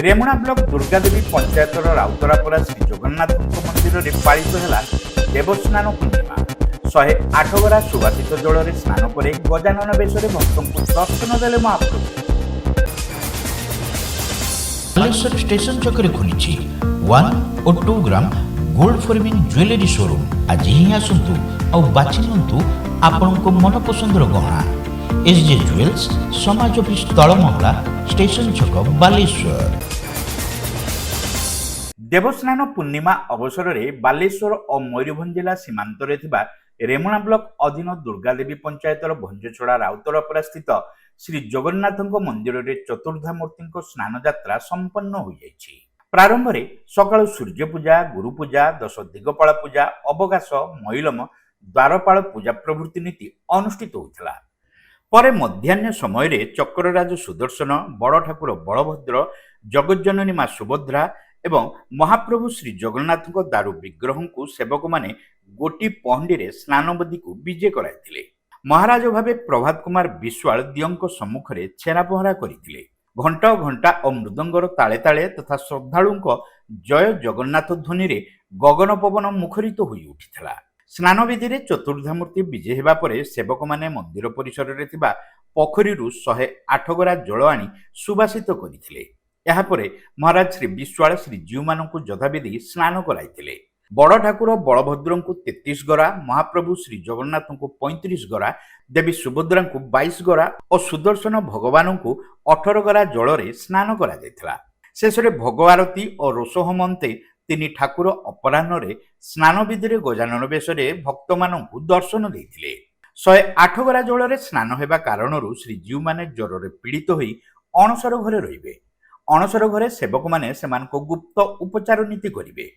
Remuna block Durgadevi पंचायतर राउतरापरा Shri Jagannath मंदिर में पालित है देवस्नान पूर्णिमा। 108 गरा सुवासित जल में स्नान पर गजानन बेश भक्त को दर्शन देले महाप्रभु। बालेश्वर स्टेशन चक्कर खुली 1 और 2 gram gold forming jewellery showroom. आज ही आसतु और बाछि नियंतु आपनको मन पसंद गहना। एसजे ज्वेल्स समाज ऑफिस तलमंगला स्टेशन छक बालेश्वर। देवस्नान पूर्णिमा अवसर में बालेश्वर और मयूरभंज जिला सीमांत रेमुणा ब्लॉक अधीन दुर्गादेवी पंचायतर भंजछड़ा राउतरापरा स्थित श्री जगन्नाथ मंदिर में चतुर्धा मूर्ति स्नान यात्रा संपन्न हो जाइछि। प्रारंभ में सकाल सूर्य पूजा, गुरु पूजा, 10 दिगपाल पूजा, अवकाश, मैलम, द्वारपाल पूजा प्रभृति नीति अनुष्ठित होता। पर मध्याह्न समय चक्रराज सुदर्शन, बड़ ठाकुर बलभद्र, जगज्जननी मां सुभद्रा एवं महाप्रभु श्री जगन्नाथ दारु विग्रह को सेवक माने गोटी पहंडी रे स्नानबदी को विजय कराइथिले। महाराज भावे प्रभात कुमार विश्वाल दियों सम्मुख में छेरा पहरा करथिले। घंटा घंटा और मृदंगर ताले ताले तथा श्रद्धालु जय जगन्नाथ ध्वनि रे गगन पवन मुखरित हो उठिथिला। स्नान विधि रे चतुर्धा मूर्ति विजय हेबा परे सेवक माने मंदिर परिसर रे थिबा पोखरी 108 गरा जल आनी सुबासित करथिले। यापरे महाराज श्री विश्वाल श्री जीव मानू जथाविधि स्नान कराइथिले। बड़ ठाकुर बलभद्र को 33 गरा, महाप्रभु श्री जगन्नाथ को 35 गरा, देवी सुभद्रा को 22 गरा और सुदर्शन भगवान को 18 गरा जल रे स्नान करा जायथिला। शेष रे भोग आरती और रोषहोम अंते 3 ठाकुर अपराह्न रे स्नान विधि रे गजानन बेश रे भक्त मानू दर्शन देथिले। 108 गरा जल रे स्नान हेबा कारणरू श्री जीव माने ज्वर रे पीड़ित होई अणसर घरे रहिबे। अणसर घरे सेवक माने सेमानको गुप्त उपचार नीति करिवे।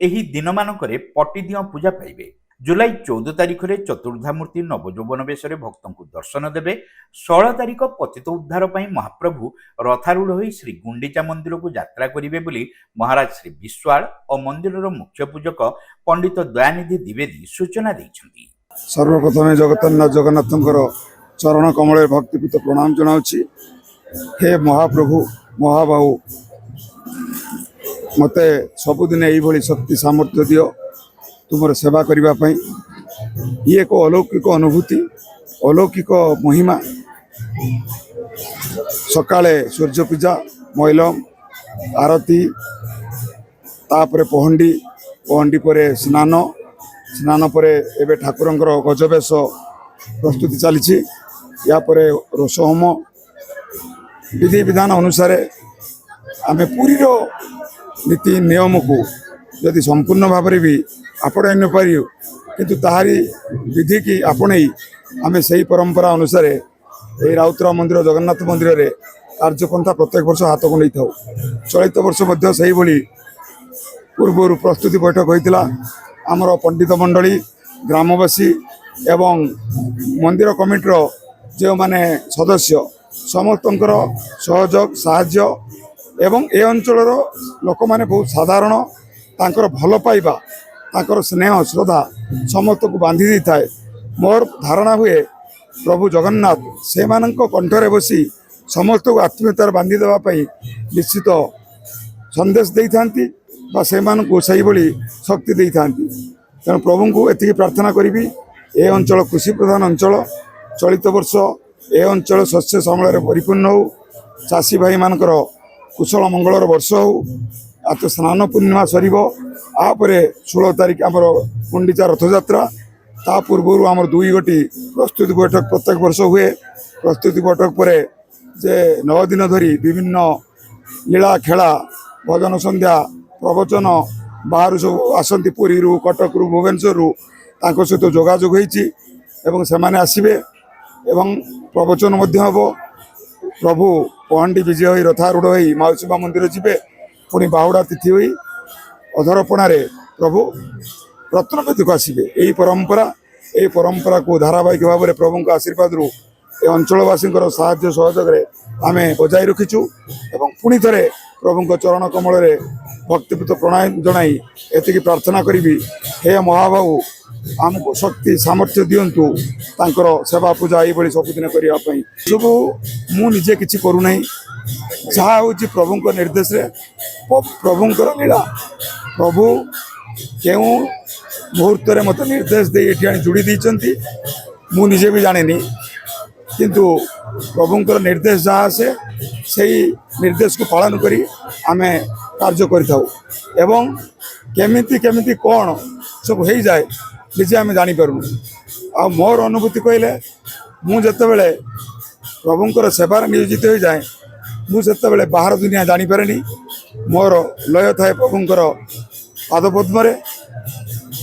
एही दिन मानकरे पटिदिय पूजा पाइबे। जुलाई 14 तारिख रे चतुर्धा मूर्ति नवजौवन बेश भक्तों को दर्शन देवे। 16 तारिख पतित उद्धार पई महाप्रभु रथारूढ़ होई श्री गुंडीचा मंदिर को यात्रा करिवे बोली महाराज श्री विश्वाल और मंदिर मुख्य पूजक पंडित दयानिधि द्विवेदी सूचना दैछंती। सर्वप्रथमे जगन्नाथंकर चरण कमल भक्तिपूत प्रणाम जनाउछि। हे महाप्रभु महाबाहु, मते सबुदिन यही शक्ति सामर्थ्य दियो तुमर सेवा करने। ये एक अलौकिक अनुभूति, अलौकिक महिमा। सकाळे सूर्य पूजा, मैलम, आरती, तापरे पहंडी, पहंडी परे स्नान, स्नान परे एबे ठाकुरंकर गजबेश प्रस्तुति चली। या परे रोषहोम विधि विधान अनुसार आमे पूरी नीति नियम को यदि संपूर्ण भाव में भी आपणाई न पारि किंतु ताहारी विधि की आपणई आमे सही परंपरा अनुसार ये राउतरा मंदिर जगन्नाथ मंदिर रे कार्यपंथा प्रत्येक वर्ष हाथ को नहीं था। चलित वर्ष मध्य सही भली पूर्व प्रस्तुति बैठक होता। आमर पंडित मंडली, ग्रामवासी एवं मंदिर कमिटीर जो माने सदस्य समस्तंकर सहयोग साहाय्य एवं ए अंचल लोक माने बहुत साधारण तांकर भल पाइबा तांकर स्नेह श्रद्धा समस्त को बांधी दी थाए। मोर धारणा हुए प्रभु जगन्नाथ से कंठरे बसी समस्त को आत्मीयतार बांधी देवाई निश्चित संदेश दे था से सही भली शक्ति दे था। तेणु प्रभु को एति प्रार्थना करी ए अंचल कृषि प्रधान अंचल, चलित वर्ष ए अंचल शस्य श्यामल परिपूर्ण हो, चाषी भाई मानकर कुशल मंगलर वर्ष हो। आ तो स्नान पूर्णिमा सर आपरे 16 तारिख आमर गुंडीचा रथयात्रा, ता पूर्व आमर 2 गोटी प्रस्तुति बैठक प्रत्येक वर्ष हुए। प्रस्तुति बैठक पर जे 9 दिन धरी विभिन्न लीला खेला, भजन संध्या, प्रवचन बाहर सब आसती पुरी कटक भुवनेश्वर तांको सहित जोगाजोग होइछि एवं सेमाने आसिबे एवं प्रवचन मध्य हबो। प्रभु पहंडी विजय होई रथारूढ़ होई माउसीमा मंदिर जीवे। पुणी बाहुड़ा तिथि होई अधरपणारे प्रभु रत्नवेदी को आसिबे। यही परंपरा को धारावाहिक भाव में प्रभु आशीर्वाद रू ए अंचलवासी साहाय्य सहयोग आमे बजाय रखीचु एवं पुणी थे प्रभु चरण कमल भक्तिपूत प्रणाम जनाई एति प्रार्थना करी। हे महाबाहु, आमको शक्ति सामर्थ्य दिंतु तांकर सेवा पूजा ये सबुदिन करने सब मुझे किसी करूना ଯାହା ହେଉଛି ପ୍ରଭୁଙ୍କ ନିର୍ଦ୍ଦେଶରେ ପ୍ରଭୁଙ୍କର ଲୀଳା। ପ୍ରଭୁ କେଉଁ ମୁହୂର୍ତ୍ତରେ ମୋତେ ନିର୍ଦ୍ଦେଶ ଦେଇ ଏଠି ଆଣି ଯୋଡ଼ି ଦେଇଛନ୍ତି ମୁଁ ନିଜେ ବି ଜାଣିନି, କିନ୍ତୁ ପ୍ରଭୁଙ୍କର ନିର୍ଦ୍ଦେଶ ଯାହା ଆସେ ସେଇ ନିର୍ଦ୍ଦେଶକୁ ପାଳନ କରି ଆମେ କାର୍ଯ୍ୟ କରିଥାଉ ଏବଂ କେମିତି କେମିତି କ'ଣ ସବୁ ହେଇଯାଏ ନିଜେ ଆମେ ଜାଣିପାରୁନୁ। ଆଉ ମୋର ଅନୁଭୂତି କହିଲେ, ମୁଁ ଯେତେବେଳେ ପ୍ରଭୁଙ୍କର ସେବାରେ ନିୟୋଜିତ ହୋଇଯାଏ ମୁଁ ସେତେବେଳେ ବାହାର ଦୁନିଆ ଜାଣିପାରେନି। ମୋର ଲୟ ଥାଏ ପ୍ରଭୁଙ୍କର ପାଦପଦ୍ମରେ।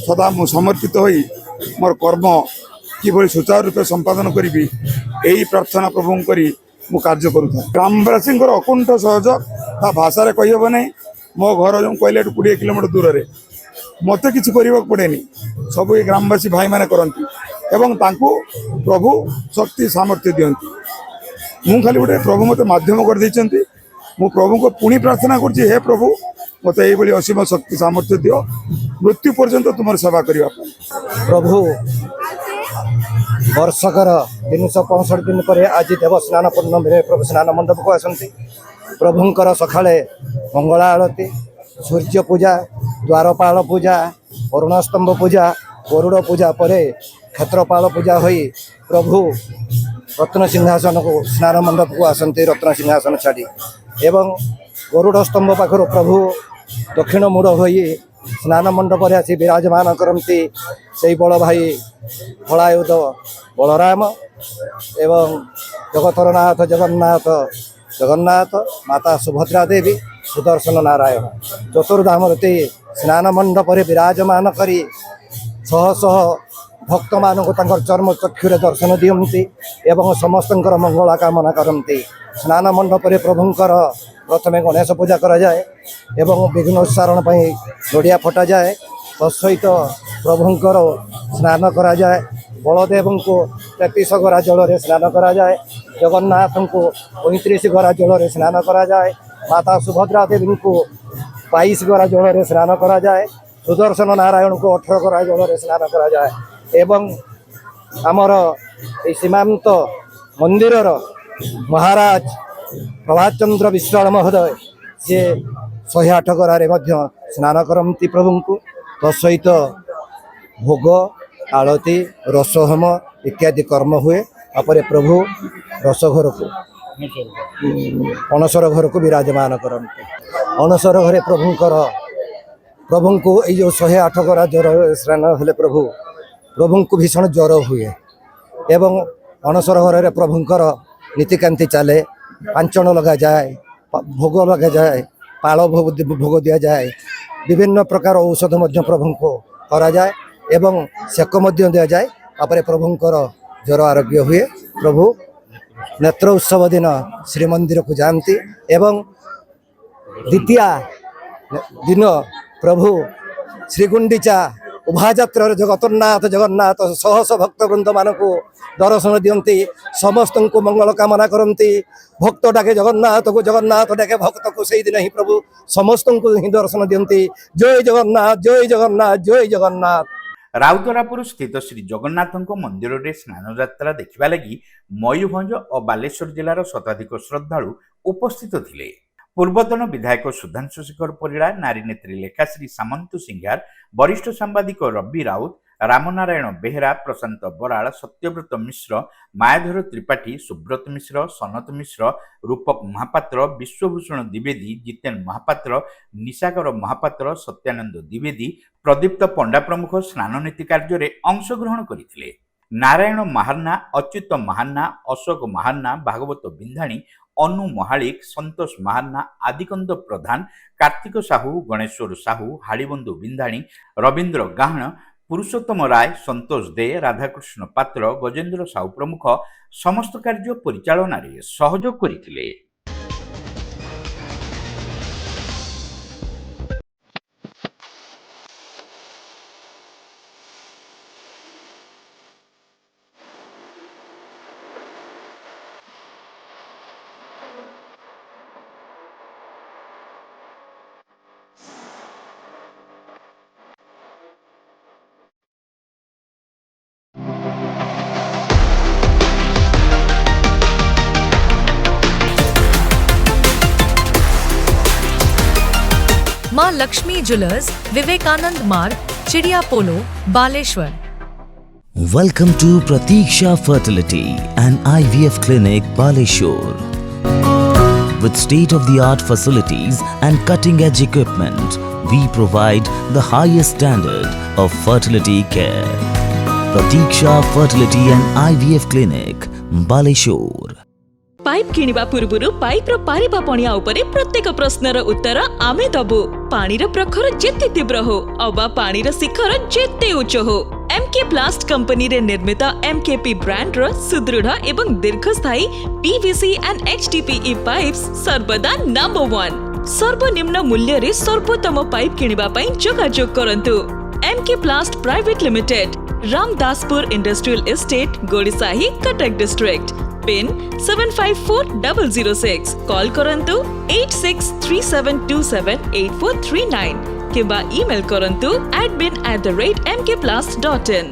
ସଦା ମୁଁ ସମର୍ପିତ ହୋଇ ମୋର କର୍ମ କିଭଳି ସୁଚାରୁ ରୂପେ ସମ୍ପାଦନ କରିବି ଏହି ପ୍ରାର୍ଥନା ପ୍ରଭୁଙ୍କୁ କରି ମୁଁ କାର୍ଯ୍ୟ କରୁଥାଏ। ଗ୍ରାମବାସୀଙ୍କର ଅକୁଣ୍ଠ ସହଯୋଗ ତା ଭାଷାରେ କହିହେବ ନାହିଁ। ମୋ ଘର ଯେଉଁ କହିଲେ ଏଠୁ 20 କିଲୋମିଟର ଦୂରରେ, ମୋତେ କିଛି କରିବାକୁ ପଡ଼େନି, ସବୁ ଏ ଗ୍ରାମବାସୀ ଭାଇମାନେ କରନ୍ତି ଏବଂ ତାଙ୍କୁ ପ୍ରଭୁ ଶକ୍ତି ସାମର୍ଥ୍ୟ ଦିଅନ୍ତି। ମୁଁ ଖାଲି ଗୋଟେ ପ୍ରଭୁ ମୋତେ ମାଧ୍ୟମ କରିଦେଇଛନ୍ତି। ମୁଁ ପ୍ରଭୁଙ୍କୁ ପୁଣି ପ୍ରାର୍ଥନା କରୁଛି, ହେ ପ୍ରଭୁ ମୋତେ ଏଇଭଳି ଅସୀମ ଶକ୍ତି ସାମର୍ଥ୍ୟ ଦିଅ ମୃତ୍ୟୁ ପର୍ଯ୍ୟନ୍ତ ତୁମର ସେବା କରିବା ପାଇଁ। ପ୍ରଭୁ ବର୍ଷକର 365 ଦିନ ପରେ ଆଜି ଦେବସ୍ନାନ ପୂର୍ଣ୍ଣମୀରେ ପ୍ରଭୁ ସ୍ନାନ ମଣ୍ଡପକୁ ଆସନ୍ତି। ପ୍ରଭୁଙ୍କର ସକାଳେ ମଙ୍ଗଳା ଆଳତି, ସୂର୍ଯ୍ୟ ପୂଜା, ଦ୍ୱାରପାଳ ପୂଜା, ଅରୁଣସ୍ତମ୍ଭ ପୂଜା, ଗରୁଡ଼ ପୂଜା ପରେ କ୍ଷେତ୍ରପାଳ ପୂଜା ହୋଇ ପ୍ରଭୁ ରତ୍ନ ସିଂହାସନକୁ ସ୍ନାନ ମଣ୍ଡପକୁ ଆସନ୍ତି ରତ୍ନ ସିଂହାସନ ଛାଡ଼ି। ଏବଂ ଗରୁଡ଼ ସ୍ତମ୍ଭ ପାଖରୁ ପ୍ରଭୁ ଦକ୍ଷିଣ ମୋଡ଼ ହୋଇ ସ୍ନାନ ମଣ୍ଡପରେ ଆସି ବିରାଜମାନ କରନ୍ତି। ସେଇ ବଳ ଭାଇ ହଳାୟୁଧ ବଳରାମ ଏବଂ ଜଗତର ନାଥ ଜଗନ୍ନାଥ, ମାତା ସୁଭଦ୍ରା ଦେବୀ, ସୁଦର୍ଶନ ନାରାୟଣ ଚତୁର୍ଧାମୂର୍ତ୍ତି ସ୍ନାନ ମଣ୍ଡପରେ ବିରାଜମାନ କରି ଶହ ଶହ ଭକ୍ତମାନଙ୍କୁ ତାଙ୍କର ଚର୍ମ ଚକ୍ଷୁରେ ଦର୍ଶନ ଦିଅନ୍ତି ଏବଂ ସମସ୍ତଙ୍କର ମଙ୍ଗଳ କାମନା କରନ୍ତି। ସ୍ନାନ ମଣ୍ଡପରେ ପ୍ରଭୁଙ୍କର ପ୍ରଥମେ ଗଣେଶ ପୂଜା କରାଯାଏ ଏବଂ ବିଘ୍ନ ଉଚ୍ଚାରଣ ପାଇଁ ନଡ଼ିଆ ଫଟାଯାଏ। ତତ୍ସହିତ ପ୍ରଭୁଙ୍କର ସ୍ନାନ କରାଯାଏ। ବଳଦେବଙ୍କୁ 33 ଗରା ଜଳରେ ସ୍ନାନ କରାଯାଏ। ଜଗନ୍ନାଥଙ୍କୁ 35 ଗରା ଜଳରେ ସ୍ନାନ କରାଯାଏ। ମାତା ସୁଭଦ୍ରା ଦେବୀଙ୍କୁ 22 ଗରା ଜଳରେ ସ୍ନାନ କରାଯାଏ। ସୁଦର୍ଶନ ନାରାୟଣଙ୍କୁ 18 ଗରା ଜଳରେ ସ୍ନାନ କରାଯାଏ ଏବଂ ଆମର এই ସୀମାନ୍ତ ମନ୍ଦିରର ମହାରାଜ ପ୍ରଭାତ ଚନ୍ଦ୍ର ବିଶ୍ୱାଳ ମହୋଦୟ ସିଏ 108 ଗରାରେ ମଧ୍ୟ ସ୍ନାନ କରନ୍ତି ପ୍ରଭୁଙ୍କୁ। ତତ୍ସହିତ ଭୋଗ, ଆଳତି, ରସହୋମ ଇତ୍ୟାଦି କର୍ମ ହୁଏ। ତାପରେ ପ୍ରଭୁ ଅଣସର ଘରକୁ ବିରାଜମାନ କରନ୍ତି। ଅଣସର ଘରେ ପ୍ରଭୁଙ୍କୁ ଏଇ ଯେଉଁ 108 ଗରା ଜ୍ୱର ସ୍ନାନ ହେଲେ ପ୍ରଭୁଙ୍କୁ ଭୀଷଣ ଜ୍ୱର ହୁଏ ଏବଂ ଅଣସର ଘରରେ ପ୍ରଭୁଙ୍କର ନୀତିକାନ୍ତି ଚାଲେ। ପାଞ୍ଚଣ ଲଗାଯାଏ, ଭୋଗ ଲଗାଯାଏ, ପାଳ ଭୋଗ ଦିଆଯାଏ, ବିଭିନ୍ନ ପ୍ରକାର ଔଷଧ ମଧ୍ୟ ପ୍ରଭୁଙ୍କୁ କରାଯାଏ ଏବଂ ସେକ ମଧ୍ୟ ଦିଆଯାଏ। ତାପରେ ପ୍ରଭୁଙ୍କର ଜ୍ୱର ଆରୋଗ୍ୟ ହୁଏ। ପ୍ରଭୁ ନେତ୍ର ଉତ୍ସବ ଦିନ ଶ୍ରୀମନ୍ଦିରକୁ ଯାଆନ୍ତି ଏବଂ ଦ୍ୱିତୀୟା ଦିନ ପ୍ରଭୁ ଶ୍ରୀଗୁଣ୍ଡିଚା ଉଭାଯାତ୍ରାରେ ଜଗନ୍ନାଥ ଶହ ଶହ ଭକ୍ତବୃନ୍ଦମାନଙ୍କୁ ଦର୍ଶନ ଦିଅନ୍ତି। ସମସ୍ତଙ୍କୁ ମଙ୍ଗଳ କାମନା କରନ୍ତି। ଭକ୍ତ ଡାକେ ଜଗନ୍ନାଥକୁ, ଜଗନ୍ନାଥ ଡାକେ ଭକ୍ତକୁ। ସେଇଦିନ ହିଁ ପ୍ରଭୁ ସମସ୍ତଙ୍କୁ ହିଁ ଦର୍ଶନ ଦିଅନ୍ତି। ଜୟ ଜଗନ୍ନାଥ, ଜୟ ଜଗନ୍ନାଥ, ଜୟ ଜଗନ୍ନାଥ। ରାଉତରାପୁର ସ୍ଥିତ ଶ୍ରୀ ଜଗନ୍ନାଥଙ୍କ ମନ୍ଦିରରେ ସ୍ନାନଯାତ୍ରା ଦେଖିବା ଲାଗି ମୟୂରଭଞ୍ଜ ଓ ବାଲେଶ୍ୱର ଜିଲ୍ଲାର ଶତାଧିକ ଶ୍ରଦ୍ଧାଳୁ ଉପସ୍ଥିତ ଥିଲେ। ପୂର୍ବତନ ବିଧାୟକ ସୁଧାଂଶୁ ଶେଖର ପରିଡ଼ା, ନାରୀ ନେତ୍ରୀ ଲେଖାଶ୍ରୀ ସାମନ୍ତ ସିଂହାର, ବରିଷ୍ଠ ସାମ୍ବାଦିକ ରବି ରାଉତ, ରାମନାରାୟଣ ବେହେରା, ପ୍ରଶାନ୍ତ ବରାଳ, ସତ୍ୟବ୍ରତ ମିଶ୍ର, ମାୟାଧର ତ୍ରିପାଠୀ, ସୁବ୍ରତ ମିଶ୍ର, ସନତ ମିଶ୍ର, ରୂପକ ମହାପାତ୍ର, ବିଶ୍ୱଭୂଷଣ ଦ୍ୱିବେଦୀ, ଜିତେନ ମହାପାତ୍ର, ନିଶାକର ମହାପାତ୍ର, ସତ୍ୟାନନ୍ଦ ଦ୍ୱିବେଦୀ, ପ୍ରଦୀପ୍ତ ପଣ୍ଡା ପ୍ରମୁଖ ସ୍ନାନ ନୀତି କାର୍ଯ୍ୟରେ ଅଂଶଗ୍ରହଣ କରିଥିଲେ। ନାରାୟଣ ମାହାର୍ନା, ଅଚ୍ୟୁତ ମାହାର୍ନା, ଅଶୋକ ମାହାର୍ନା, ଭାଗବତ ବିନ୍ଧାଣୀ, ଅନୁ ମହାଳିକ, ସନ୍ତୋଷ ମାହାର୍ନା, ଆଦିକନ୍ଦ ପ୍ରଧାନ, କାର୍ତ୍ତିକ ସାହୁ, ଗଣେଶ୍ୱର ସାହୁ, ହାଳିବନ୍ଧୁ ବିନ୍ଧାଣୀ, ରବୀନ୍ଦ୍ର ଗାହାଣ, ପୁରୁଷୋତ୍ତମ ରାୟ, ସନ୍ତୋଷ ଦେ, ରାଧାକୃଷ୍ଣ ପାତ୍ର, ଗଜେନ୍ଦ୍ର ସାହୁ ପ୍ରମୁଖ ସମସ୍ତ କାର୍ଯ୍ୟ ପରିଚାଳନାରେ ସହଯୋଗ କରିଥିଲେ। माँ लक्ष्मी ज्वेलर्स, विवेकानंद मार्ग, चिड़िया पोलो, Baleshwar. Welcome to Pratiksha Fertility and IVF Clinic, Baleshwar. With state-of-the-art facilities and cutting-edge equipment, we provide the highest standard of fertility care. Pratiksha Fertility and IVF Clinic, Baleshwar. Pipe किनिबा पूर्वरु पाइप रो पारिबा पणिया उपरे प्रत्येक प्रश्नर उत्तर आमे दबु। पानीर प्रखर जेते तीव्र हो अबा पानीर शिखर जेते उच्च हो, एमके प्लास्ट कंपनी रे निर्मित एमकेपी ब्रांड रो सुदृढ़ एवं दीर्घस्थायी पीवीसी एंड एचडीपीई पाइप्स सर्वदा नंबर 1। सर्वनिम्न मूल्य रे सर्वोत्तम पाइप किनिबा पई जोगाजोग करंतु। MK Plast private limited, Ramdaspur industrial estate, Gorisahi, Cuttack district. Pin 754006। Call करंतु 8637278439 किबा ईमेल करंतु admin@mkplast.in।